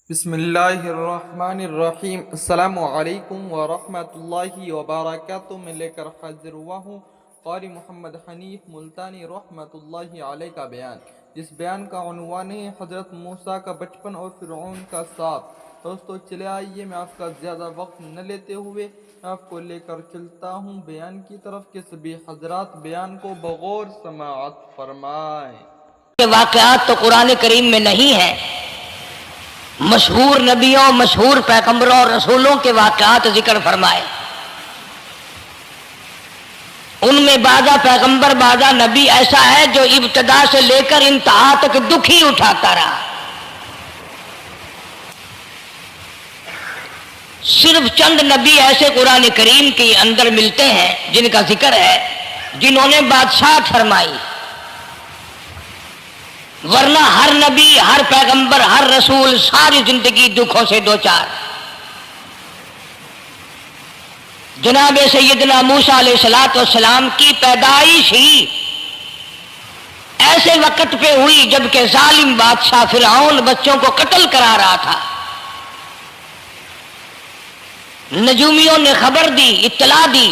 بسم اللہ الرحمن الرحیم۔ السلام علیکم ورحمۃ اللہ وبرکاتہ۔ میں لے کر حاضر ہوا ہوں قاری محمد حنیف ملتانی رحمۃ اللہ علیہ کا بیان، جس بیان کا عنوان ہے حضرت موسیٰ کا بچپن اور فرعون کا ساتھ۔ دوستو چلے آئیے، میں آپ کا زیادہ وقت نہ لیتے ہوئے آپ کو لے کر چلتا ہوں بیان کی طرف کہ سبھی حضرات بیان کو بغور سماعت فرمائیں۔ واقعات تو قرآن کریم میں نہیں ہیں، مشہور نبیوں، مشہور پیغمبروں اور رسولوں کے واقعات ذکر فرمائے۔ ان میں بعضا پیغمبر، بعضا نبی ایسا ہے جو ابتدا سے لے کر انتہا تک دکھ ہی اٹھاتا رہا۔ صرف چند نبی ایسے قرآن کریم کے اندر ملتے ہیں جن کا ذکر ہے، جنہوں نے بادشاہت فرمائی، ورنہ ہر نبی، ہر پیغمبر، ہر رسول ساری زندگی دکھوں سے دوچار۔ جناب سیدنا موسیٰ علیہ السلام کی پیدائش ہی ایسے وقت پہ ہوئی جبکہ ظالم بادشاہ فرعون بچوں کو قتل کرا رہا تھا۔ نجومیوں نے خبر دی، اطلاع دی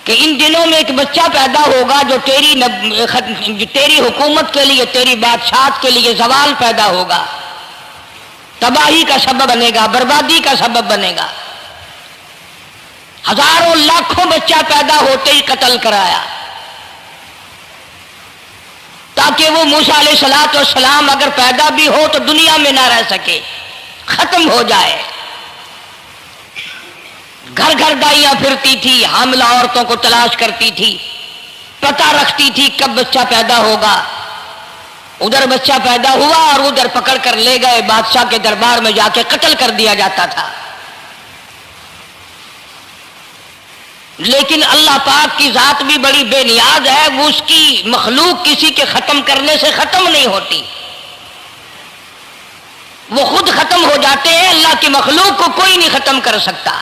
کہ ان دنوں میں ایک بچہ پیدا ہوگا جو تیری حکومت کے لیے، تیری بادشاہت کے لیے زوال پیدا ہوگا، تباہی کا سبب بنے گا، بربادی کا سبب بنے گا۔ ہزاروں لاکھوں بچہ پیدا ہوتے ہی قتل کرایا تاکہ وہ موسیٰ علیہ السلام اگر پیدا بھی ہو تو دنیا میں نہ رہ سکے، ختم ہو جائے۔ گھر گھر دائیاں پھرتی تھی، حاملہ عورتوں کو تلاش کرتی تھی، پتہ رکھتی تھی کب بچہ پیدا ہوگا۔ ادھر بچہ پیدا ہوا اور ادھر پکڑ کر لے گئے، بادشاہ کے دربار میں جا کے قتل کر دیا جاتا تھا۔ لیکن اللہ پاک کی ذات بھی بڑی بے نیاز ہے، وہ اس کی مخلوق کسی کے ختم کرنے سے ختم نہیں ہوتی، وہ خود ختم ہو جاتے ہیں۔ اللہ کی مخلوق کو کوئی نہیں ختم کر سکتا۔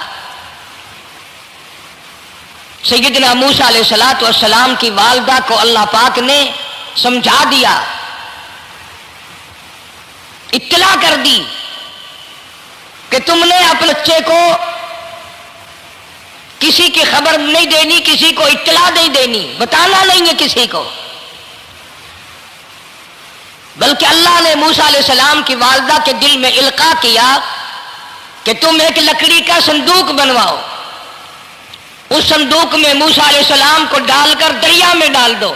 سیدنا موسیٰ علیہ السلام کی والدہ کو اللہ پاک نے سمجھا دیا، اطلاع کر دی کہ تم نے اپنے بچے کو کسی کی خبر نہیں دینی، کسی کو اطلاع نہیں دینی، بتانا نہیں ہے کسی کو۔ بلکہ اللہ نے موسیٰ علیہ السلام کی والدہ کے دل میں القاء کیا کہ تم ایک لکڑی کا صندوق بنواؤ، اس صندوق میں موسیٰ علیہ السلام کو ڈال کر دریا میں ڈال دو۔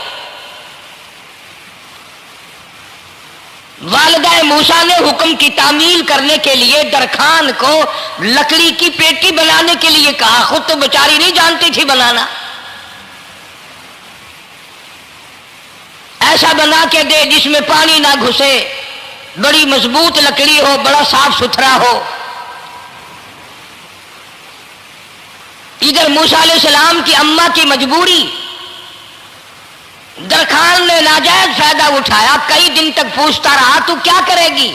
والدہ موسیٰ نے حکم کی تعمیل کرنے کے لیے درخان کو لکڑی کی پیٹی بنانے کے لیے کہا، خود تو بیچاری نہیں جانتی تھی بنانا۔ ایسا بنا کے دے جس میں پانی نہ گھسے، بڑی مضبوط لکڑی ہو، بڑا صاف ستھرا ہو۔ ادھر موسیٰ علیہ السلام کی اماں کی مجبوری، درخان نے ناجائز فائدہ اٹھایا، کئی دن تک پوچھتا رہا تو کیا کرے گی،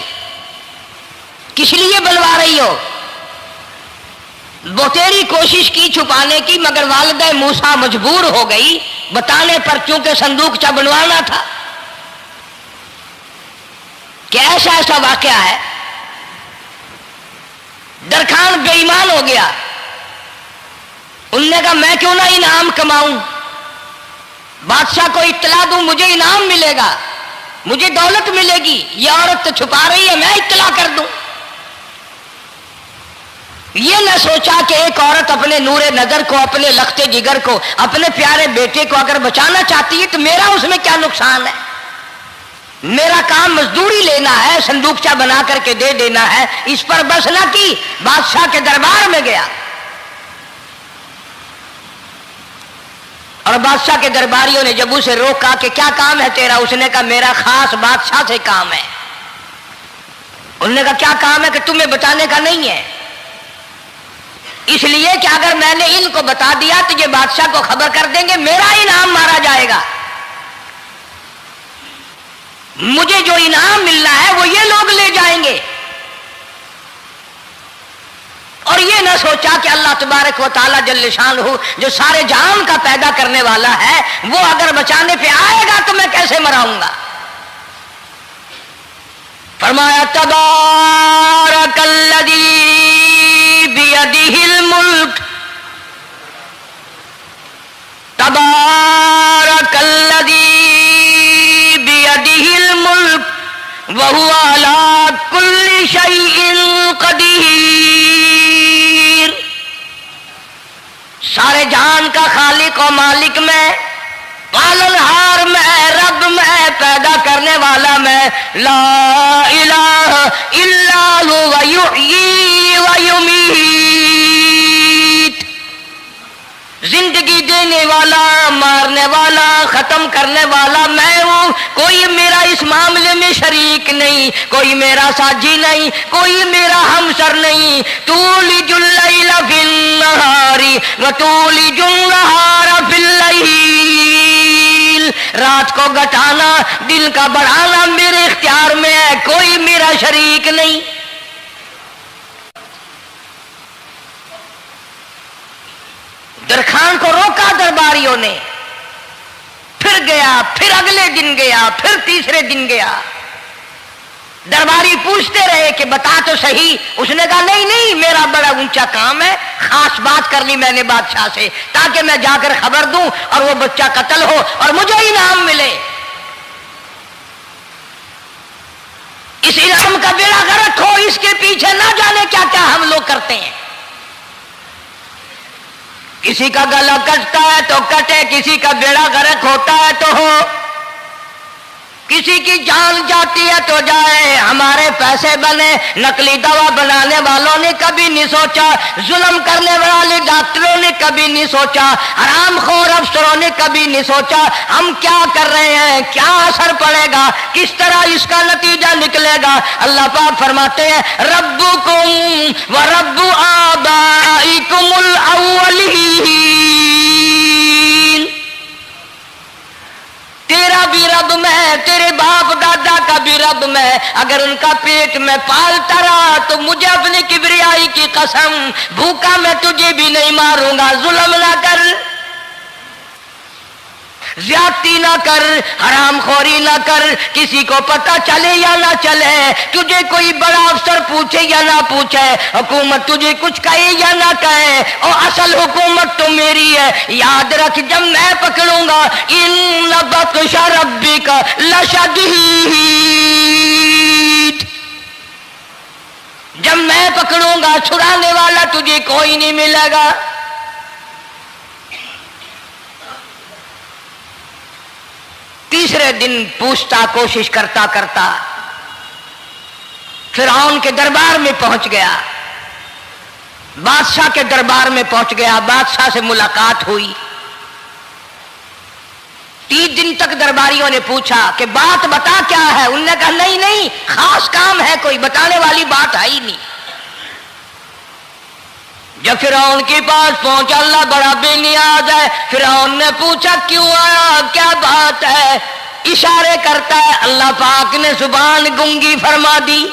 کس لیے بنوا رہی ہو؟ بتیری کوشش کی چھپانے کی، مگر والدہ موسیٰ مجبور ہو گئی بتانے پر، چونکہ صندوقچہ بنوانا تھا۔ کہ ایسا واقعہ ہے، درخان بے ایمان ہو گیا۔ انہوں نے کہا میں کیوں نہ انعام کماؤں، بادشاہ کو اطلاع دوں، مجھے انعام ملے گا، مجھے دولت ملے گی۔ یہ عورت تو چھپا رہی ہے، میں اطلاع کر دوں۔ یہ نہ سوچا کہ ایک عورت اپنے نور نظر کو، اپنے لخت جگر کو، اپنے پیارے بیٹے کو اگر بچانا چاہتی ہے تو میرا اس میں کیا نقصان ہے؟ میرا کام مزدوری لینا ہے، صندوقچہ بنا کر کے دے دینا ہے۔ اس پر بس نہ کی، بادشاہ کے دربار میں گیا اور بادشاہ کے درباریوں نے جب اسے روکا کہ کیا کام ہے تیرا، اس نے کہا میرا خاص بادشاہ سے کام ہے۔ انہوں نے کہا کیا کام ہے؟ کہ تمہیں بتانے کا نہیں ہے، اس لیے کہ اگر میں نے ان کو بتا دیا تو یہ بادشاہ کو خبر کر دیں گے، میرا انعام مارا جائے گا، مجھے جو انعام ملنا ہے وہ یہ لوگ لے جائیں گے۔ اور یہ نہ سوچا کہ اللہ تبارک و تعالیٰ جل شانہ جو سارے جہان کا پیدا کرنے والا ہے، وہ اگر بچانے پہ آئے گا تو میں کیسے مراؤں گا۔ فرمایا تبارک مالک میں، پالنہار میں، رب میں، پیدا کرنے والا میں، لا الہ الا هو یحیی و یمیت، زندگی دینے والا، مارنے والا، ختم کرنے والا میں ہوں، کوئی میرا اس معاملے میں شریک نہیں، کوئی میرا ساجی نہیں، کوئی میرا ہمسر نہیں۔ تولج اللیل فی النہار وتولج النہار فی اللیل، رات کو گھٹانا، دن کا بڑھانا میرے اختیار میں ہے، کوئی میرا شریک نہیں۔ درخان کو روکا درباریوں نے، پھر گیا، پھر اگلے دن گیا، پھر تیسرے دن گیا۔ درباری پوچھتے رہے کہ بتا تو صحیح، اس نے کہا نہیں نہیں، میرا بڑا اونچا کام ہے، خاص بات کرنی میں نے بادشاہ سے تاکہ میں جا کر خبر دوں اور وہ بچہ قتل ہو اور مجھے انعام ملے۔ اس انعام کا بیڑا غرق ہو، اس کے پیچھے نہ جانے کیا کیا ہم لوگ کرتے ہیں۔ کسی کا گلا کٹتا ہے تو کٹے، کسی کا بیڑا غرق ہوتا ہے تو ہو، کسی کی جان جاتی ہے تو جائے، ہمارے پیسے بنے۔ نقلی دوا بنانے والوں نے کبھی نہیں سوچا، ظلم کرنے والے ڈاکٹروں نے کبھی نہیں سوچا، حرام خور افسروں نے کبھی نہیں سوچا ہم کیا کر رہے ہیں، کیا اثر پڑے گا، کس طرح اس کا نتیجہ نکلے گا۔ اللہ پاک فرماتے ہیں ربکم و رب آبائکم الاولین، تیرا بھی رب میں، تیرے باپ دادا کا بھی رب میں، اگر ان کا پیٹ میں پالتا رہا تو مجھے اپنی کبریائی کی قسم، بھوکا میں تجھے بھی نہیں ماروں گا۔ ظلم نہ کر، زیادتی نہ کر، حرام خوری نہ کر، کسی کو پتہ چلے یا نہ چلے، تجھے کوئی بڑا افسر پوچھے یا نہ پوچھے، حکومت تجھے کچھ کہے یا نہ کہے، اور اصل حکومت تو میری ہے۔ یاد رکھ جب میں پکڑوں گا، ان بطش ربک لشدید، جب میں پکڑوں گا چھڑانے والا تجھے کوئی نہیں ملے گا۔ تیسرے دن پوچھتا، کوشش کرتا کرتا فرعون کے دربار میں پہنچ گیا، بادشاہ کے دربار میں پہنچ گیا، بادشاہ سے ملاقات ہوئی۔ 3 دن تک درباریوں نے پوچھا کہ بات بتا کیا ہے، انہوں نے کہا نہیں نہیں، خاص کام ہے، کوئی بتانے والی بات ہے ہی نہیں۔ جب فرعون کے پاس پہنچا، اللہ بڑا بے نیاز ہے، فرعون نے پوچھا کیوں آیا، کیا بات ہے، اشارے کرتا ہے، اللہ پاک نے زبان گنگی فرما دی۔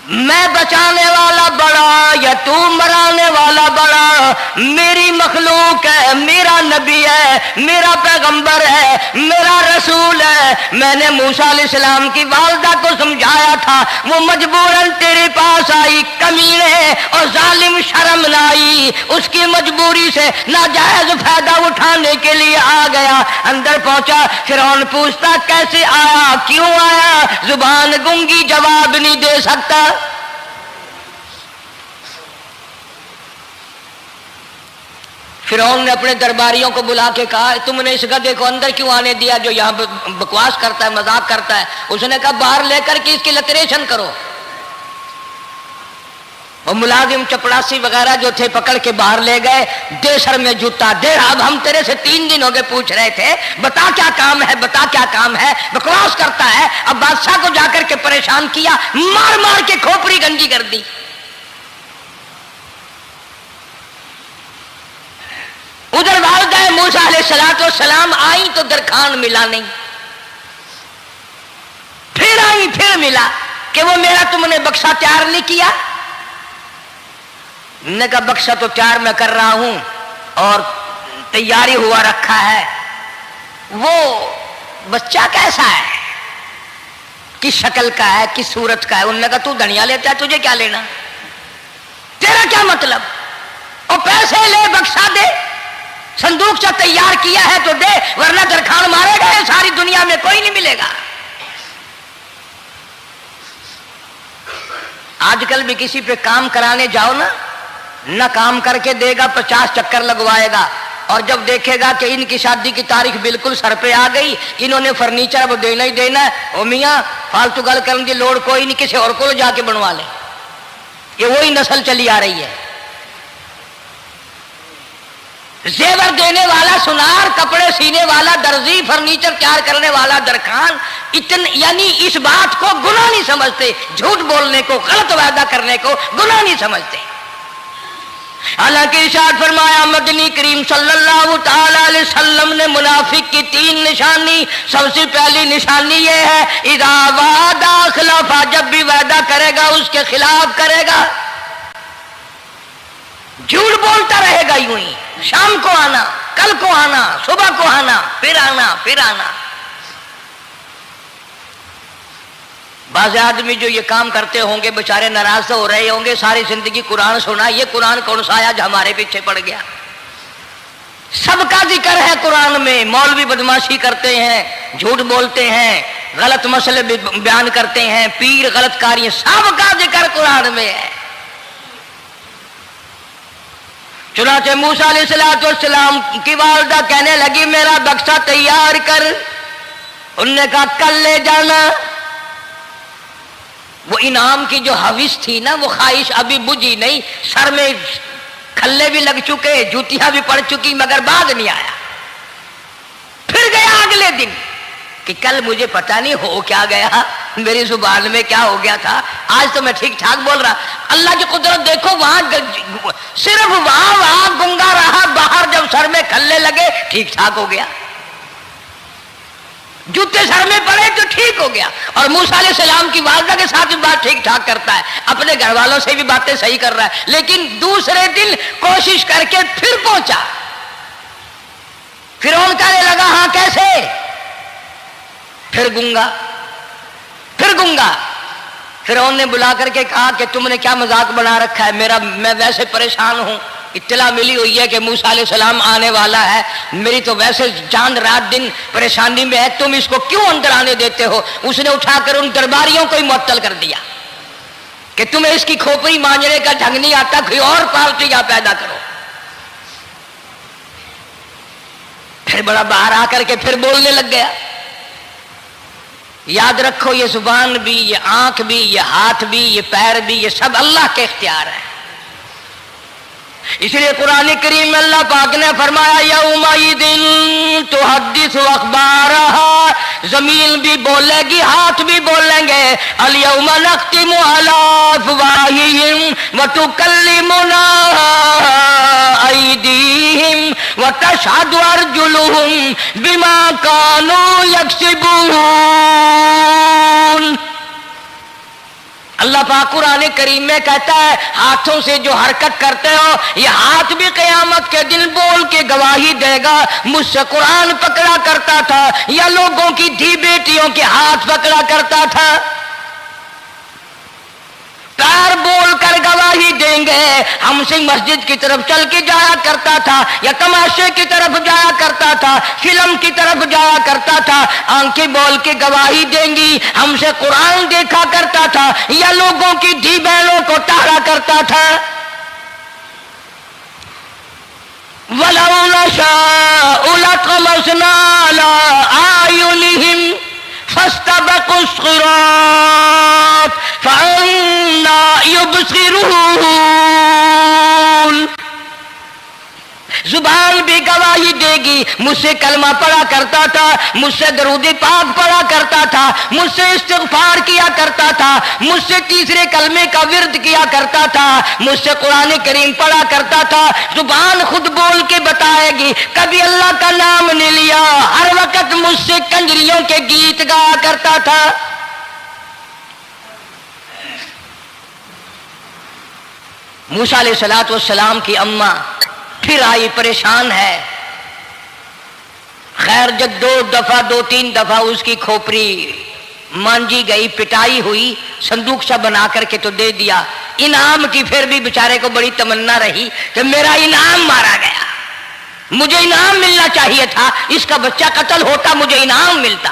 میں بچانے والا بڑا یا تو مرانے والا بڑا، میری مخلوق ہے، میرا نبی ہے، میرا پیغمبر ہے، میرا رسول ہے۔ میں نے موسیٰ علیہ السلام کی والدہ کو سمجھایا تھا، وہ مجبوراً تیرے پاس آئی، کمینے اور ظالم شرم لائی، اس کی مجبوری سے ناجائز فائدہ اٹھانے کے لیے آ گیا۔ اندر پہنچا، فرعون پوچھتا کیسے آیا، کیوں آیا، زبان گنگی جواب نہیں دے سکتا۔ فرعون نے اپنے درباریوں کو بلا کے کہا تم نے اس گدھے کو اندر کیوں آنے دیا جو یہاں بکواس کرتا ہے، مذاق کرتا ہے؟ اس نے کہا باہر لے کر کے اس کی لتریشن کرو۔ وہ ملازم چپڑاسی وغیرہ جو تھے پکڑ کے باہر لے گئے، دے سر میں جوتا، دے اب ہم تیرے سے 3 دن ہو گئے پوچھ رہے تھے، بتا کیا کام ہے، بتا کیا کام ہے، بکواس کرتا ہے۔ اب بادشاہ کو جا کر کے پریشان کیا، مار مار کے کھوپڑی گنجی کر دی۔ ادھر والدہ موسیٰ علیہ السلام آئی تو درخان ملا نہیں، پھر آئی پھر ملا کہ وہ میرا تم نے بکسا تیار نہیں کیا۔ نے کہا بکسا تو تیار میں کر رہا ہوں اور تیاری ہوا رکھا ہے، وہ بچہ کیسا ہے، کس شکل کا ہے، کس صورت کا ہے؟ انہوں نے کہا تو دھنیا لیتا ہے، تجھے کیا لینا، تیرا کیا مطلب، اور پیسے لے بکسا دے، صندوق سے تیار کیا ہے تو دے، ورنہ درخان مارے گئے، ساری دنیا میں کوئی نہیں ملے گا۔ آج کل بھی کسی پہ کام کرانے جاؤ نا نہ کام کر کے دے گا، 50 چکر لگوائے گا، اور جب دیکھے گا کہ ان کی شادی کی تاریخ بالکل سر پہ آ گئی، انہوں نے فرنیچر اب دینا ہی دینا ہے، او میاں فالتو گل کرنے کی لوڑ کوئی نہیں، کسی اور کو جا کے بنوا لے۔ یہ وہی نسل چلی آ رہی ہے، زیور دینے والا سنار، کپڑے سینے والا درزی، فرنیچر تیار کرنے والا درخان، یعنی اس بات کو گناہ نہیں سمجھتے، جھوٹ بولنے کو، غلط وعدہ کرنے کو گناہ نہیں سمجھتے۔ حالانکہ ارشاد فرمایا مدنی کریم صلی اللہ تعالی علیہ وسلم نے منافق کی 3 نشانی، سب سے پہلی نشانی یہ ہے اذا وعد اخلف، جب بھی وعدہ کرے گا اس کے خلاف کرے گا، جھوٹ بولتا رہے گا، یوں ہی شام کو آنا، کل کو آنا، صبح کو آنا، پھر آنا، پھر آنا۔ بعض آدمی جو یہ کام کرتے ہوں گے بیچارے ناراض تو ہو رہے ہوں گے، ساری زندگی قرآن سنا، یہ قرآن کون سا آیا جو ہمارے پیچھے پڑ گیا؟ سب کا ذکر ہے قرآن میں، مولوی بدماشی کرتے ہیں، جھوٹ بولتے ہیں، غلط مسئلے بیان کرتے ہیں، پیر غلط کاریاں، سب کا ذکر قرآن میں ہے۔ چنانچہ موسیٰ علیہ السلام کی والدہ کہنے لگی میرا بکسا تیار کر، انہوں نے کہا کل لے جانا۔ وہ انعام کی جو حوث تھی نا، وہ خواہش ابھی بجھی نہیں، سر میں کھلے بھی لگ چکے، جوتیاں بھی پڑ چکی، مگر بعد نہیں آیا۔ پھر گیا اگلے دن کہ کل مجھے پتہ نہیں ہو کیا گیا، میری زبان میں کیا ہو گیا تھا، آج تو میں ٹھیک ٹھاک بول رہا۔ اللہ کی قدرت دیکھو، وہاں صرف وہاں گنگا رہا، باہر جب سر میں کھلے لگے ٹھیک ٹھاک ہو گیا، جوتے سر میں پڑے تو ٹھیک ہو گیا۔ اور موسیٰ علیہ السلام کی والدہ کے ساتھ بھی بات ٹھیک ٹھاک کرتا ہے، اپنے گھر والوں سے بھی باتیں صحیح کر رہا ہے، لیکن دوسرے دن کوشش کر کے پھر پہنچا۔ فرعون کہنے لگا ہاں کیسے؟ پھر گنگا، پھر گنگا۔ فرعون نے بلا کر کے کہا کہ تم نے کیا مذاق بنا رکھا ہے، میں ویسے پریشان ہوں، اطلاع ملی ہوئی ہے کہ موسیٰ علیہ السلام آنے والا ہے، میری تو ویسے جان رات دن پریشانی میں ہے، تم اس کو کیوں اندر آنے دیتے ہو؟ اس نے اٹھا کر ان درباریوں کو ہی معطل کر دیا کہ تمہیں اس کی کھوپڑی مانجنے کا ڈھنگ نہیں آتا، کوئی اور پارٹی یہاں پیدا کرو۔ پھر بڑا باہر آ کر کے پھر بولنے لگ گیا۔ یاد رکھو یہ زبان بھی، یہ آنکھ بھی، یہ ہاتھ بھی، یہ پیر بھی، یہ سب اللہ کے اختیار ہے۔ اس لیے قرآن کریم میں اللہ پاک نے فرمایا یومئذ تحدث اخبارہا، زمین بھی بولے گی، ہاتھ بھی بولیں گے، الیوم نختم علی افواہہم وتکلمنا ایدیہم وتشہد ارجلہم بما کانوا یکسبون۔ اللہ پاک قرآن کریم میں کہتا ہے ہاتھوں سے جو حرکت کرتے ہو، یہ ہاتھ بھی قیامت کے دن بول کے گواہی دے گا مجھ سے قرآن پکڑا کرتا تھا یا لوگوں کی دھی بیٹیوں کے ہاتھ پکڑا کرتا تھا۔ پیر بول کر گواہی دیں گے ہم سے مسجد کی طرف چل کے جایا کرتا تھا یا تماشے کی طرف جایا کرتا تھا، فلم کی طرف جایا کرتا تھا، آنکھیں بول کے گواہی دیں گی ہم سے قرآن دیکھا کرتا تھا یا لوگوں کی دھی بہنوں کو ٹہرا کرتا تھا۔ وَلَوْ نَشَاءُ لَطَمَسْنَا عَلَىٰ أَعْيُنِهِمْ فَاسْتَبَقُوا الصِّرَاطَ فَأَنَّىٰ يُبْصِرُونَ۔ زبان بھی گواہی دے گی، مجھ سے کلمہ پڑھا کرتا تھا، مجھ سے درود پاک پڑھا کرتا تھا، مجھ سے استغفار کیا کرتا تھا، مجھ سے تیسرے کلمے کا ورد کیا کرتا تھا، مجھ سے قرآن کریم پڑھا کرتا تھا۔ زبان خود بول کے بتائے گی، کبھی اللہ کا نام نہیں لیا، ہر وقت مجھ سے کنجریوں کے گیت گایا کرتا تھا۔ موسیٰ علیہ السلام کی اماں پھر آئی، پریشان ہے، خیر جب دو تین دفعہ اس کی کھوپڑی مانجی گئی، پٹائی ہوئی، صندوق سا بنا کر کے تو دے دیا۔ انعام کی پھر بھی بیچارے کو بڑی تمنا رہی کہ میرا انعام مارا گیا، مجھے انعام ملنا چاہیے تھا، اس کا بچہ قتل ہوتا مجھے انعام ملتا۔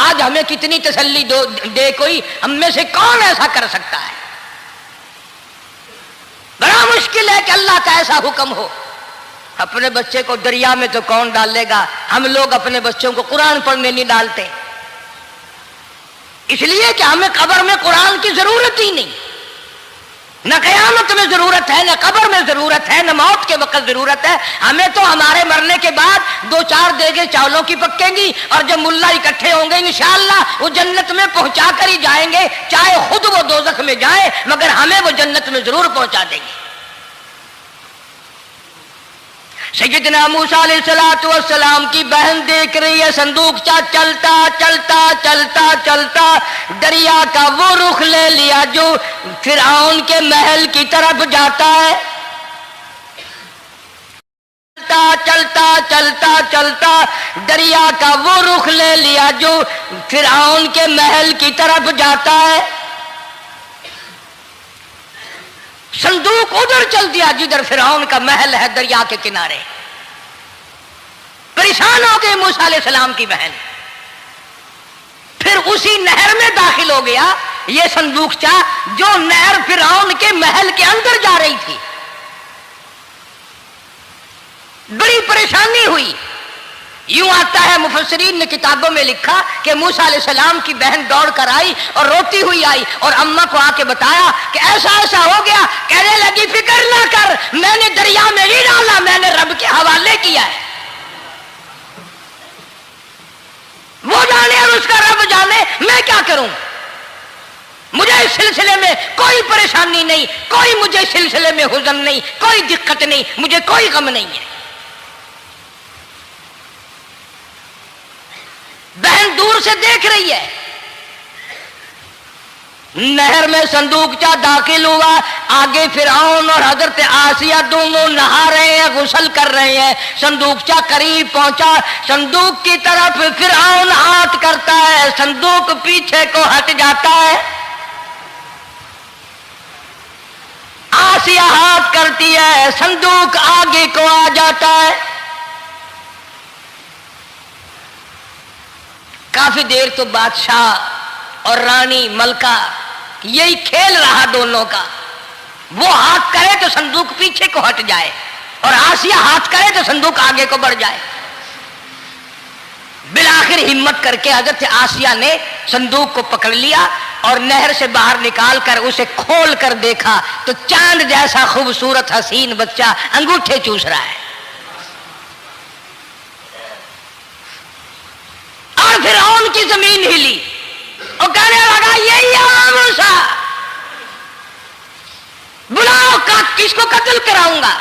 آج ہمیں کتنی تسلی دے کوئی، ہم میں سے کون ایسا کر سکتا ہے؟ بڑا مشکل ہے کہ اللہ کا ایسا حکم ہو۔ اپنے بچے کو دریا میں تو کون ڈالے گا؟ ہم لوگ اپنے بچوں کو قرآن پڑھنے نہیں ڈالتے، اس لیے کہ ہمیں قبر میں قرآن کی ضرورت ہی نہیں، نہ قیامت میں ضرورت ہے، نہ قبر میں ضرورت ہے، نہ موت کے وقت ضرورت ہے۔ ہمیں تو ہمارے مرنے کے بعد 2-4 دیگیں چاولوں کی پکیں گی، اور جب ملا اکٹھے ہوں گے انشاءاللہ وہ جنت میں پہنچا کر ہی جائیں گے، چاہے خود وہ دوزخ میں جائیں، مگر ہمیں وہ جنت میں ضرور پہنچا دیں گے۔ سیدنا موسیٰ علیہ السلام کی بہن دیکھ رہی ہے صندوقچہ چلتا چلتا چلتا چلتا دریا کا وہ رخ لے لیا جو فرعون کے محل کی طرف جاتا ہے۔ چلتا چلتا چلتا دریا کا وہ رخ لے لیا جو فرعون کے محل کی طرف جاتا ہے۔ صندوق ادھر چل دیا جدھر فرعون کا محل ہے، دریا کے کنارے۔ پریشان ہو گئے موسیٰ علیہ السلام کی بہن، پھر اسی نہر میں داخل ہو گیا یہ صندوقچہ جو نہر فرعون کے محل کے اندر جا رہی تھی۔ بڑی پریشانی ہوئی۔ یوں آتا ہے، مفسرین نے کتابوں میں لکھا کہ موسیٰ علیہ السلام کی بہن دوڑ کر آئی اور روتی ہوئی آئی اور اماں کو آ کے بتایا کہ ایسا ایسا ہو گیا۔ کہنے لگی فکر نہ کر، میں نے دریا میں نہیں ڈالا، میں نے رب کے حوالے کیا ہے۔ وہ جانے اور اس کا رب جانے، میں کیا کروں؟ مجھے اس سلسلے میں کوئی پریشانی نہیں، کوئی مجھے سلسلے میں حزن نہیں، کوئی دقت نہیں، مجھے کوئی غم نہیں ہے۔ بہن دور سے دیکھ رہی ہے، نہر میں صندوقچہ داخل ہوا، آگے فرعون اور حضرت آسیہ دونوں نہا رہے ہیں، غسل کر رہے ہیں۔ صندوقچہ قریب پہنچا، صندوق کی طرف فرعون ہاتھ کرتا ہے، صندوق پیچھے کو ہٹ جاتا ہے۔ آسیہ ہاتھ کرتی ہے، صندوق آگے کو آ جاتا ہے۔ کافی دیر تو بادشاہ اور رانی ملکہ یہی کھیل رہا دونوں کا، وہ ہاتھ کرے تو صندوق پیچھے کو ہٹ جائے اور آسیہ ہاتھ کرے تو صندوق آگے کو بڑھ جائے۔ بالآخر ہمت کر کے حضرت آسیہ نے صندوق کو پکڑ لیا اور نہر سے باہر نکال کر اسے کھول کر دیکھا تو چاند جیسا خوبصورت حسین بچہ انگوٹھے چوس رہا ہے۔ اور فرعون کی زمین ہلی اور کہنے لگا یہی ہے موسیٰ، بلاؤ، کس کو قتل کراؤں گا؟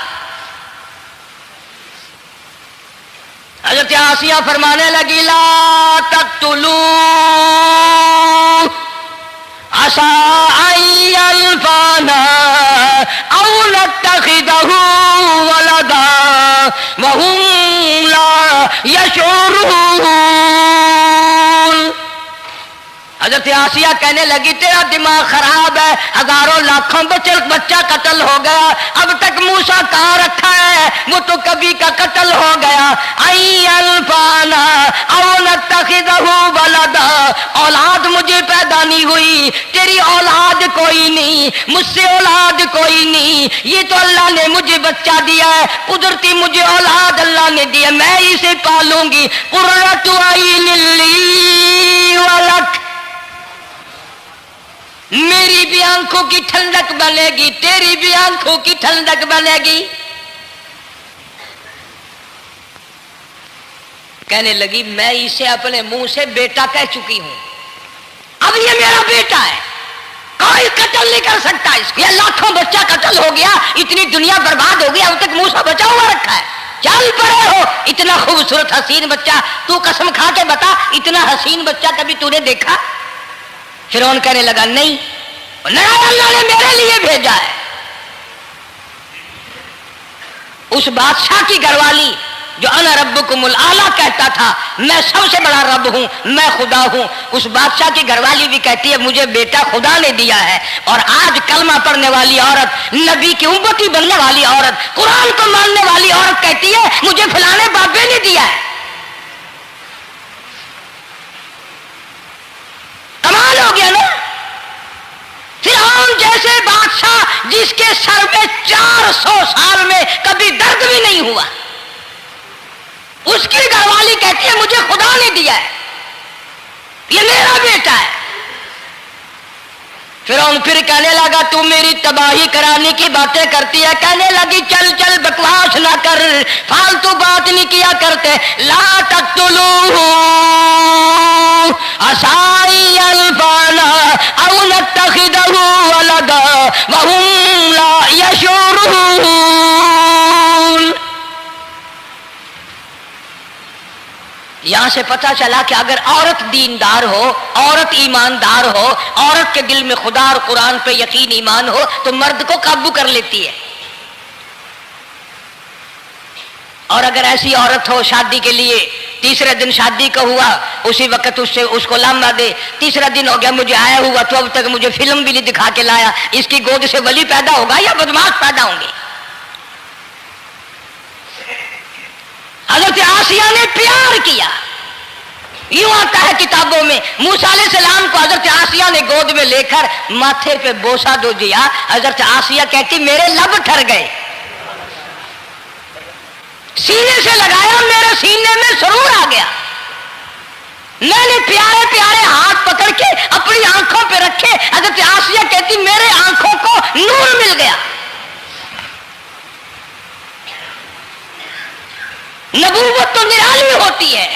حضرت آسیہ فرمانے لگی لا تقتلوا عسى أن ينفعنا أو نتخذه ولدا وهم لا يشعرون۔ حضرت آسیہ کہنے لگی تیرا دماغ خراب ہے، ہزاروں لاکھوں بچہ قتل ہو گیا، اب تک موسیٰ کہاں رکھا ہے؟ وہ تو کبھی کا قتل ہو گیا۔ انفعنا او نتخذہ ولدا، اولاد مجھے پیدا نہیں ہوئی، تیری اولاد کوئی نہیں، مجھ سے اولاد کوئی نہیں، یہ تو اللہ نے مجھے بچہ دیا ہے، قدرتی مجھے اولاد اللہ نے دیا، میں اسے پالوں گی۔ قرۃ عین لی ولک، میری بھی آنکھوں کی ٹھنڈک بنے گی، تیری بھی آنکھوں کی ٹھنڈک بنے گی۔ کہنے لگی میں اسے اپنے منہ سے بیٹا کہہ چکی ہوں، اب یہ میرا بیٹا ہے، کوئی قتل نہیں کر سکتا اس کو۔ یہ لاکھوں بچہ قتل ہو گیا، اتنی دنیا برباد ہو گئی، اب تک موسیٰ بچا ہوا رکھا ہے، چل پڑے ہو، اتنا خوبصورت حسین بچہ، تو قسم کھا کے بتا اتنا حسین بچہ کبھی تو نے دیکھا؟ فرعون کہنے لگا نہیں، اللہ نے میرے لیے بھیجا ہے۔ اس بادشاہ کی گھر والی جو انا ربکم الاعلی کہتا تھا، میں سب سے بڑا رب ہوں، میں خدا ہوں، اس بادشاہ کی گھر والی بھی کہتی ہے مجھے بیٹا خدا نے دیا ہے۔ اور آج کلمہ پڑھنے والی عورت، نبی کی امتی بننے والی عورت، قرآن کو ماننے والی عورت کہتی ہے مجھے فلانے بابے نے دیا ہے۔ کمال ہو گیا نا. فرعون جیسے بادشاہ جس کے سر میں 400 سال میں کبھی درد بھی نہیں ہوا، اس کی گھر والی کہتی ہے مجھے خدا نے دیا ہے، یہ میرا بیٹا ہے. فرعون پھر کہنے لگا تو میری تباہی کرانے کی باتیں کرتی ہے. کہنے لگی چل چل بکواس نہ کر، فالتو بات نہیں کیا کرتے. لا تقتلوہ عسى ينفعنا او نتخذه ولدا وهم لا يشعرون. یہاں سے پتہ چلا کہ اگر عورت دیندار ہو، عورت ایماندار ہو، عورت کے دل میں خدا اور قرآن پہ یقین ایمان ہو تو مرد کو قابو کر لیتی ہے. اور اگر ایسی عورت ہو شادی کے لیے، تیسرے دن شادی کا ہوا، اسی وقت اس کو لامہ دے، تیسرا دن ہو گیا مجھے آیا ہوا تو اب تک مجھے فلم بھی نہیں دکھا کے لایا، اس کی گود سے ولی پیدا ہوگا یا بدماش پیدا ہوں گے؟ حضرت آسیہ نے پیار کیا. یوں آتا ہے کتابوں میں موسیٰ علیہ السلام کو حضرت آسیہ نے گود میں لے کر ماتھے پہ بوسہ دو دیا. حضرت آسیہ کہتی میرے لب ٹھر گئے، سینے سے لگایا میرے سینے میں سرور آ گیا. میں نے پیارے پیارے ہاتھ پکڑ کے اپنی آنکھوں پہ رکھے. حضرت آسیہ کہتی میرے آنکھوں کو نور مل گیا. نبوت تو نرالی ہوتی ہے،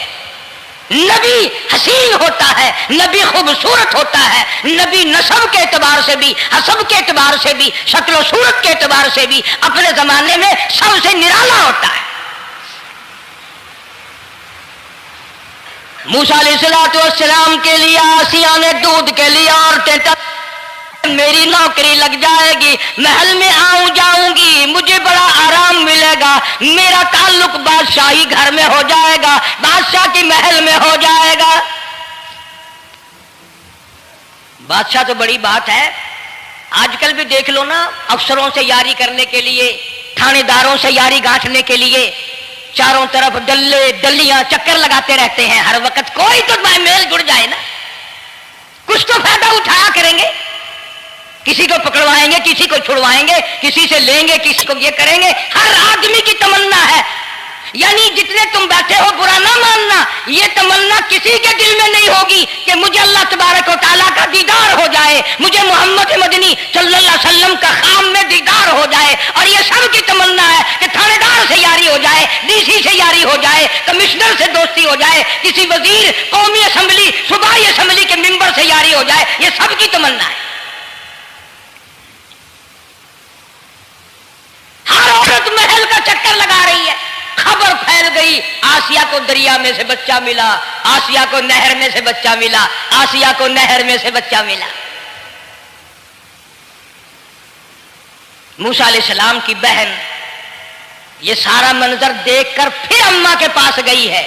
نبی حسین ہوتا ہے، نبی خوبصورت ہوتا ہے، نبی نسب کے اعتبار سے بھی، حسب کے اعتبار سے بھی، شکل و صورت کے اعتبار سے بھی اپنے زمانے میں سب سے نرالا ہوتا ہے. موسیٰ علیہ السلام کے لیے آسیہ نے دودھ کے لیے عورتیں میری نوکری لگ جائے گی، محل میں آؤں جاؤں گی، مجھے بڑا آرام ملے گا، میرا تعلق بادشاہی گھر میں ہو جائے گا، بادشاہ کی محل میں ہو جائے گا. بادشاہ تو بڑی بات ہے. آج کل بھی دیکھ لو نا، افسروں سے یاری کرنے کے لیے، تھانے داروں سے یاری گانٹھنے کے لیے چاروں طرف ڈلے ڈلیاں چکر لگاتے رہتے ہیں. ہر وقت کوئی تو میل جڑ جائے نا، کچھ تو فائدہ اٹھایا کریں گے. کسی کو پکڑوائیں گے، کسی کو چھڑوائیں گے، کسی سے لیں گے، کسی کو یہ کریں گے. ہر آدمی کی تمنا ہے، یعنی جتنے تم بیٹھے ہو برا نہ ماننا، یہ تمنا کسی کے دل میں نہیں ہوگی کہ مجھے اللہ تبارک و تعالیٰ کا دیدار ہو جائے، مجھے محمد مدنی صلی اللہ علیہ وسلم کا خام میں دیدار ہو جائے. اور یہ سب کی تمنا ہے کہ تھانے دار سے یاری ہو جائے، ڈی سی سے یاری ہو جائے، کمشنر سے دوستی ہو جائے، کسی وزیر، قومی اسمبلی، صوبائی اسمبلی کے ممبر سے یاری ہو جائے. یہ سب کی تمنا ہے. ہر عورت محل کا چکر لگا رہی ہے. خبر پھیل گئی آسیہ کو دریا میں سے بچہ ملا، آسیہ کو نہر میں سے بچہ ملا، آسیہ کو نہر میں سے بچہ ملا. موسیٰ علیہ السلام کی بہن یہ سارا منظر دیکھ کر پھر اماں کے پاس گئی ہے.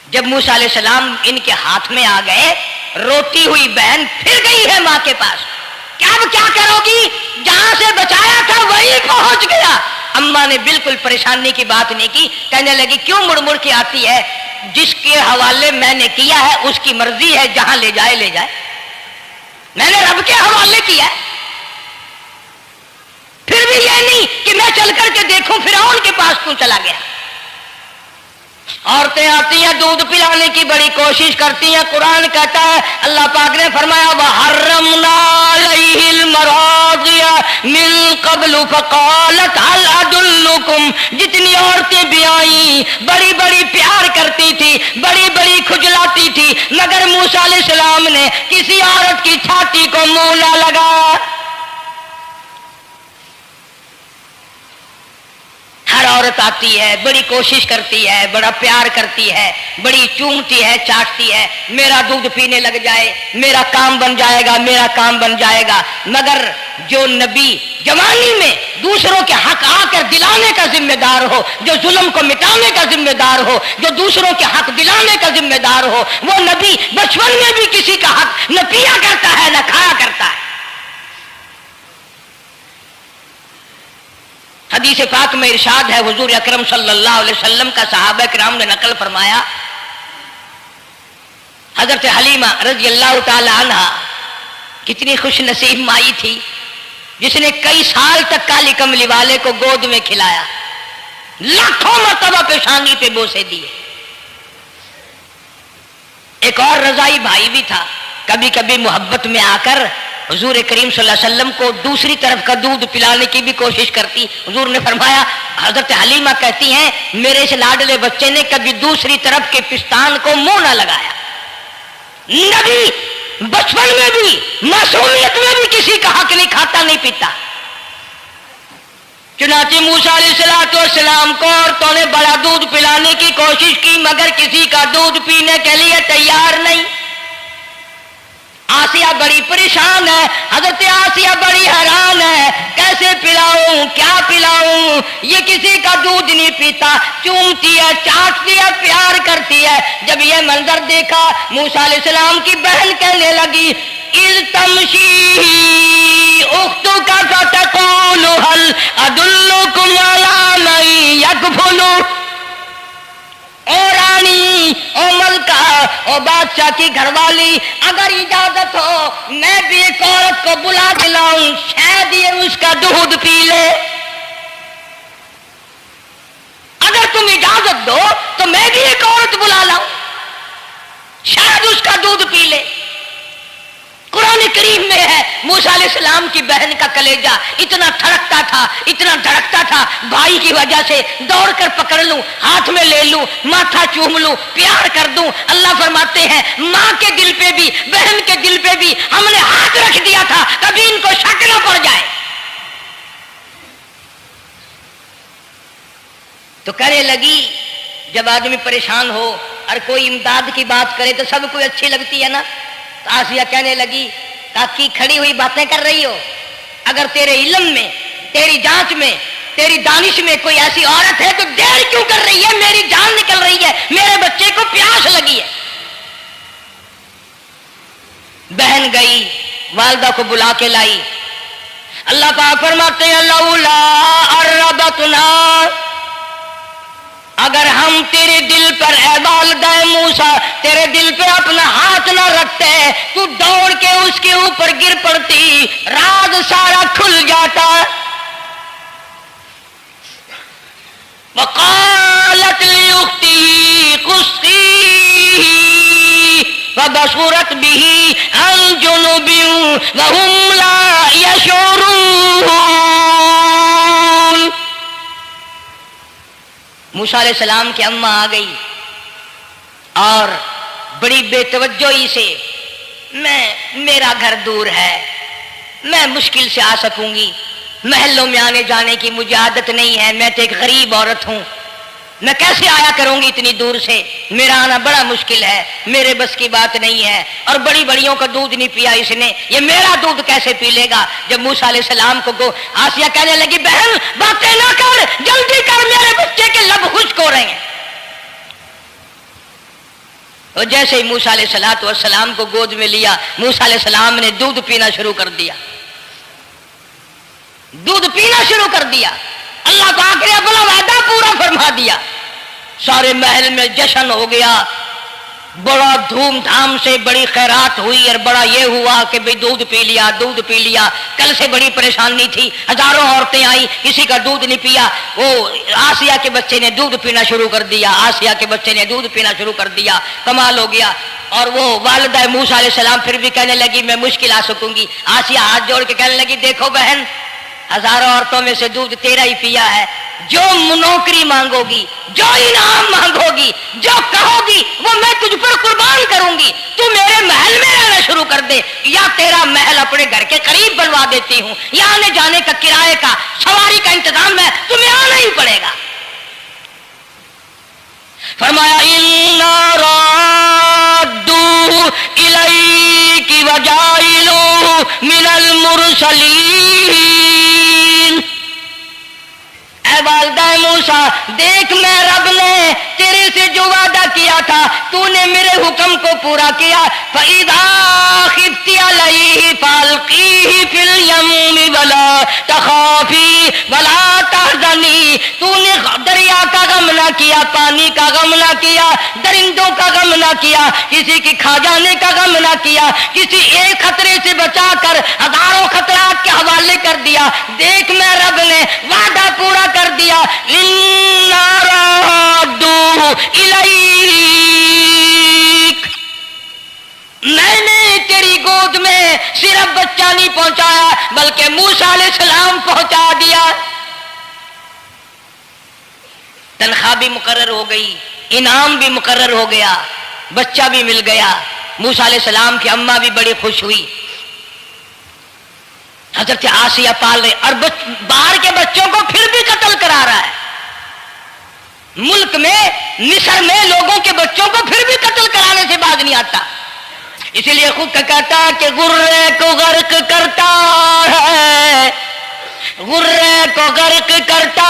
جب موسیٰ علیہ السلام ان کے ہاتھ میں آ گئے، روتی ہوئی بہن پھر گئی ہے ماں کے پاس. اب کیا کرو گی؟ جہاں سے بچایا تھا وہی پہنچ گیا. اماں نے بالکل پریشانی کی بات نہیں کی. کہنے لگی کیوں مڑ مڑ کے آتی ہے؟ جس کے حوالے میں نے کیا ہے اس کی مرضی ہے، جہاں لے جائے لے جائے. میں نے رب کے حوالے کیا ہے. پھر بھی یہ نہیں کہ میں چل کر کے دیکھوں فرعون کے پاس کیوں چلا گیا. عورتیں آتی ہیں دودھ پلانے کی بڑی کوشش کرتی ہیں. قرآن کہتا ہے، اللہ پاک نے فرمایا وَحَرَّمْنَا عَلَيْهِ الْمَرَاضِعَ مِن قَبْلُ فَقَالَتْ هَلْ أَدُلُّكُمْ. جتنی عورتیں بھی آئیں بڑی بڑی پیار کرتی تھی، بڑی بڑی کھجلاتی تھی، مگر موسیٰ علیہ السلام نے کسی عورت کی چھاتی کو منہ نہ لگا. ہر عورت آتی ہے، بڑی کوشش کرتی ہے، بڑا پیار کرتی ہے، بڑی چومتی ہے، چاٹتی ہے، میرا دودھ پینے لگ جائے، میرا کام بن جائے گا، میرا کام بن جائے گا. مگر جو نبی جوانی میں دوسروں کے حق آ کر دلانے کا ذمہ دار ہو، جو ظلم کو مٹانے کا ذمہ دار ہو، جو دوسروں کے حق دلانے کا ذمہ دار ہو، وہ نبی بچپن میں بھی کسی کا حق نہ پیا کرتا ہے نہ کھایا کرتا ہے. حدیث پاک میں ارشاد ہے، حضور اکرم صلی اللہ علیہ وسلم کا صحابہ کرام نے نقل فرمایا، حضرت حلیمہ رضی اللہ تعالی عنہا کتنی خوش نصیب مائی تھی جس نے کئی سال تک کالی کملی والے کو گود میں کھلایا، لاکھوں مرتبہ پیشانی پہ بوسے دیے۔ ایک اور رضائی بھائی بھی تھا، کبھی کبھی محبت میں آ کر حضور کریم صلی اللہ علیہ وسلم کو دوسری طرف کا دودھ پلانے کی بھی کوشش کرتی۔ حضور نے فرمایا، حضرت حلیمہ کہتی ہیں میرے اس لاڈلے بچے نے کبھی دوسری طرف کے پستان کو منہ نہ لگایا۔ نبی بچپن میں بھی معصومیت میں بھی کسی کا حق نہیں کھاتا نہیں پیتا۔ چنانچہ موسیٰ علیہ السلام کو عورتوں نے بڑا دودھ پلانے کی کوشش کی مگر کسی کا دودھ پینے کے لیے تیار نہیں۔ آسیہ بڑی پریشان ہے، حضرت آسیہ بڑی حیران ہے، کیسے پلاؤں کیا پلاؤں، یہ کسی کا دودھ نہیں پیتا، چومتی ہے چاٹتی ہے پیار کرتی ہے۔ جب یہ منظر دیکھا موسیٰ علیہ السلام کی بہن کہنے لگی اِذْ تَمْشِي أُخْتُكَ فَتَقُولُ هَلْ أَدُلُّكُمْ عَلَىٰ مَن يَكْفُلُهُ، او رانی، او ملکہ، او بادشاہ کی گھر والی، اگر اجازت ہو میں بھی ایک عورت کو بلا دلاؤں، شاید یہ اس کا دودھ پی لے۔ اگر تم اجازت دو تو میں بھی ایک عورت بلا لاؤں، شاید اس کا دودھ پی لے۔ قرآن کریم میں ہے موسیٰ علیہ السلام کی بہن کا کلیجہ اتنا دھڑکتا تھا اتنا دھڑکتا تھا، بھائی کی وجہ سے دوڑ کر پکڑ لوں، ہاتھ میں لے لوں، ماتھا چوم لوں، پیار کر دوں۔ اللہ فرماتے ہیں ماں کے دل پہ بھی بہن کے دل پہ بھی ہم نے ہاتھ رکھ دیا تھا کبھی ان کو شک نہ پڑ جائے۔ تو کہنے لگی جب آدمی پریشان ہو اور کوئی امداد کی بات کرے تو سب کو اچھی لگتی ہے نا، تو آسیہ کہنے لگی کاکی کھڑی ہوئی باتیں کر رہی ہو، اگر تیرے علم میں تیری جانچ میں تیری دانش میں کوئی ایسی عورت ہے تو دیر کیوں کر رہی ہے، میری جان نکل رہی ہے، میرے بچے کو پیاس لگی ہے۔ بہن گئی والدہ کو بلا کے لائی۔ اللہ پاک فرماتے ہیں لولا اربتنا، اگر ہم تیرے دل پر اے والدہ موسیٰ تیرے دل پہ اپنا ہاتھ نہ رکھتے تو دوڑ کے اس کے اوپر گر پڑتی، راز سارا کھل جاتا۔ وقالت لأختي قصيه فبصرت به عن جنب وهم لا يشعرون۔ موسیٰ علیہ السلام کی اماں آ گئی اور بڑی بے توجہی سے میرا گھر دور ہے، میں مشکل سے آ سکوں گی، محلوں میں آنے جانے کی مجھے عادت نہیں ہے، میں تو ایک غریب عورت ہوں، میں کیسے آیا کروں گی اتنی دور سے، میرا آنا بڑا مشکل ہے، میرے بس کی بات نہیں ہے، اور بڑی بڑیوں کا دودھ نہیں پیا اس نے، یہ میرا دودھ کیسے پی لے گا۔ جب موسیٰ علیہ السلام کو آسیہ کہنے لگی بہن باتیں نہ کر، جلدی کر، میرے بچے کے لب خشک ہو رہے ہیں۔ اور جیسے ہی موسیٰ علیہ السلام کو گود میں لیا، موسیٰ علیہ السلام نے دودھ پینا شروع کر دیا، دودھ پینا شروع کر دیا۔ اللہ پاک نے اپنا وعدہ پورا فرما دیا، سارے محل میں جشن ہو گیا، بڑا دھوم دھام سے بڑی خیرات ہوئی، اور بڑا یہ ہوا کہ بھئی دودھ پی لیا دودھ پی لیا۔ کل سے بڑی پریشانی تھی، ہزاروں عورتیں آئی، کسی کا دودھ نہیں پیا، وہ آسیہ کے بچے نے دودھ پینا شروع کر دیا، آسیہ کے بچے نے دودھ پینا شروع کر دیا، کمال ہو گیا۔ اور وہ والدہ موسیٰ علیہ السلام پھر بھی کہنے لگی میں مشکل آ سکوں گی۔ آسیہ ہاتھ جوڑ کے کہنے لگی دیکھو بہن، ہزاروں عورتوں میں سے دودھ تیرا ہی پیا ہے، جو نوکری مانگو گی، جو انعام مانگو گی، جو کہو گی وہ میں تجھ پر قربان کروں گی، تو میرے محل میں رہنا شروع کر دے، یا تیرا محل اپنے گھر کے قریب بنوا دیتی ہوں، یا آنے جانے کا کرائے کا سواری کا انتظام ہے، تمہیں آنا ہی پڑے گا۔ فرمایا اِنَّا رَادُّوهُ إِلَيْكِ وَجَاعِلُوهُ مِنَ الْمُرْسَلِينَ۔ اے والدہ موسیٰ دیکھ، میں رب نے تیرے سے جو وعدہ کیا تھا تو نے میرے حکم کو پورا کیا۔ فَإِذَا خِفْتِ عَلَيْهِ فَأَلْقِيهِ فِي الْيَمِّ وَلَا تَخَافِي وَلَا تَحْزَنِي، تو نے دریا کا غم نہ نہ کیا، پانی کا غم نہ کیا، درندوں کا غم نہ کیا، کسی کی کھا جانے کا غم نہ کیا، کسی ایک خطرے سے بچا کر ہزاروں خطرات کے حوالے کر دیا۔ دیکھ میں رب نے وعدہ پورا کر دیا، اِنَّا رَادُّوهُ إِلَيْكَ، میں نے تیری گود میں صرف بچہ نہیں پہنچایا بلکہ موسیٰ علیہ السلام پہنچا دیا۔ تنخواہ بھی مقرر ہو گئی، انعام بھی مقرر ہو گیا، بچہ بھی مل گیا۔ موسیٰ علیہ السلام کی اماں بھی بڑی خوش ہوئی۔ حضرت آسیہ پال رہے اور باہر کے بچوں کو پھر بھی قتل کرا رہا ہے۔ ملک میں مصر میں لوگوں کے بچوں کو پھر بھی قتل کرانے سے باز نہیں آتا۔ اسی لیے خود کہتا کہ غرے کو غرق کرتا ہے، غرے کو غرق کرتا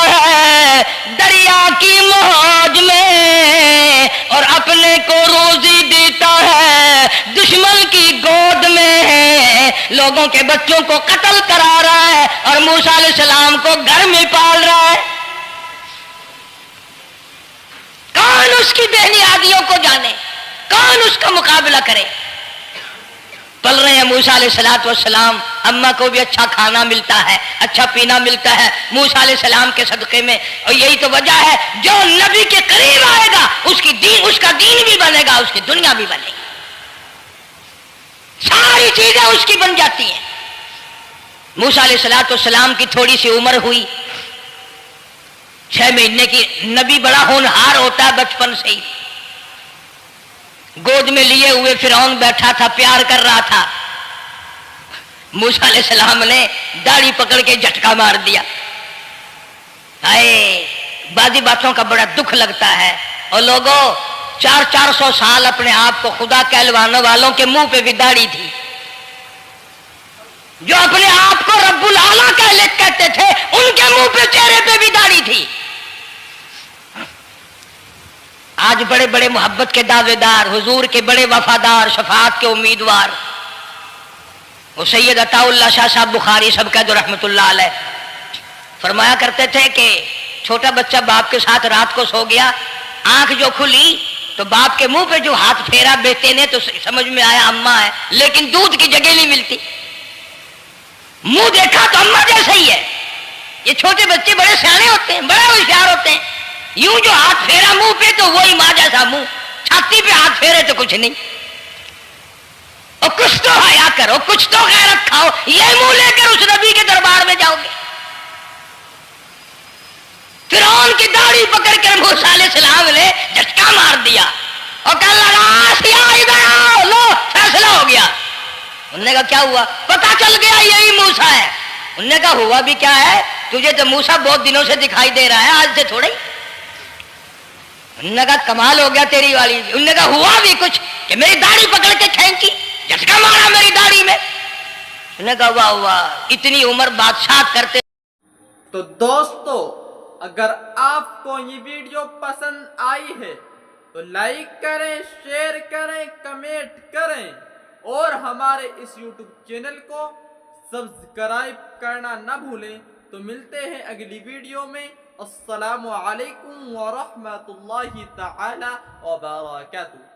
ہے دریا کی موج میں، اور اپنے کو روزی دیتا ہے دشمن کی گود میں۔ لوگوں کے بچوں کو قتل کرا رہا ہے اور موسیٰ علیہ السلام کو گھر میں پال رہا ہے۔ کون اس کی بہنیادیوں کو جانے، کون اس کا مقابلہ کرے؟ پل رہے ہیں موسیٰ علیہ السلام، اماں کو بھی اچھا کھانا ملتا ہے، اچھا پینا ملتا ہے موسیٰ علیہ السلام کے صدقے میں، اور یہی تو وجہ ہے جو نبی کے قریب آئے گا اس کا دین بھی بنے گا، اس کی دنیا بھی بنے گی، ساری چیزیں اس کی بن جاتی ہیں۔ موسیٰ علیہ السلام کی تھوڑی سی عمر ہوئی، 6 مہینے کی۔ نبی بڑا ہونہار ہوتا ہے بچپن سے ہی۔ گود میں لیے ہوئے فرعون بیٹھا تھا، پیار کر رہا تھا۔ موسیٰ علیہ السلام نے داڑھی پکڑ کے جھٹکا مار دیا۔ بعضی باتوں کا بڑا دکھ لگتا ہے، اور لوگوں 400 سال اپنے آپ کو خدا کہلوانے والوں کے منہ پہ بھی داڑھی تھی، جو اپنے آپ کو رب العالیٰ کہتے تھے ان کے منہ پہ چہرے پہ بھی داڑھی تھی۔ آج بڑے بڑے محبت کے دعوے دار، حضور کے بڑے وفادار، شفاعت کے امیدوار، وہ سید عطا اللہ شاہ صاحب بخاری سب کا جو رحمت اللہ علیہ فرمایا کرتے تھے کہ چھوٹا بچہ باپ کے ساتھ رات کو سو گیا، آنکھ جو کھلی تو باپ کے منہ پہ جو ہاتھ پھیرا بیٹے نے تو سمجھ میں آیا اماں ہے، لیکن دودھ کی جگہ نہیں ملتی، منہ دیکھا تو اماں جیسا ہی ہے۔ یہ چھوٹے بچے بڑے سیانے ہوتے ہیں، بڑے ہوشیار ہوتے ہیں، یوں جو ہاتھ پھیرا منہ پہ تو وہی ماں جیسا منہ، چھاتی پہ ہاتھ پھیرے تو کچھ نہیں۔ اور کچھ تو حیا کرو، کچھ تو غیرت کھاؤ، یہ منہ لے کر اس نبی کے دربار میں جاؤ گے؟ فرعون کی داڑھی پکڑ کر موسیٰ علیہ السلام نے جھٹکا مار دیا اور کہا لگا آسیہ ادھر آؤ، لو فیصلہ ہو گیا۔ انہوں نے کہا کیا ہوا؟ پتا چل گیا یہی موسیٰ ہے۔ انہوں نے کہا ہوا بھی کیا ہے؟ تجھے تو موسیٰ بہت دنوں سے دکھائی دے رہا ہے، آج سے تھوڑا ہی۔ انہوں نے کہا کمال ہو گیا تیری والی۔ انہوں نے کہا ہوا بھی کچھ کہ میری داڑھی پکڑ کے کھینچی، جھٹکا مارا میری داڑھی میں۔ انہوں نے کہا واہ واہ، اتنی عمر بادشاہ کرتے۔ تو دوستو، اگر آپ کو یہ ویڈیو پسند آئی ہے تو لائک کریں، شیئر کریں، کمنٹ کریں، اور ہمارے اس یوٹیوب چینل کو سبسکرائب کرنا نہ بھولیں۔ تو ملتے ہیں اگلی ویڈیو میں۔ السلام علیکم ورحمۃ اللہ تعالی وبرکاتہ۔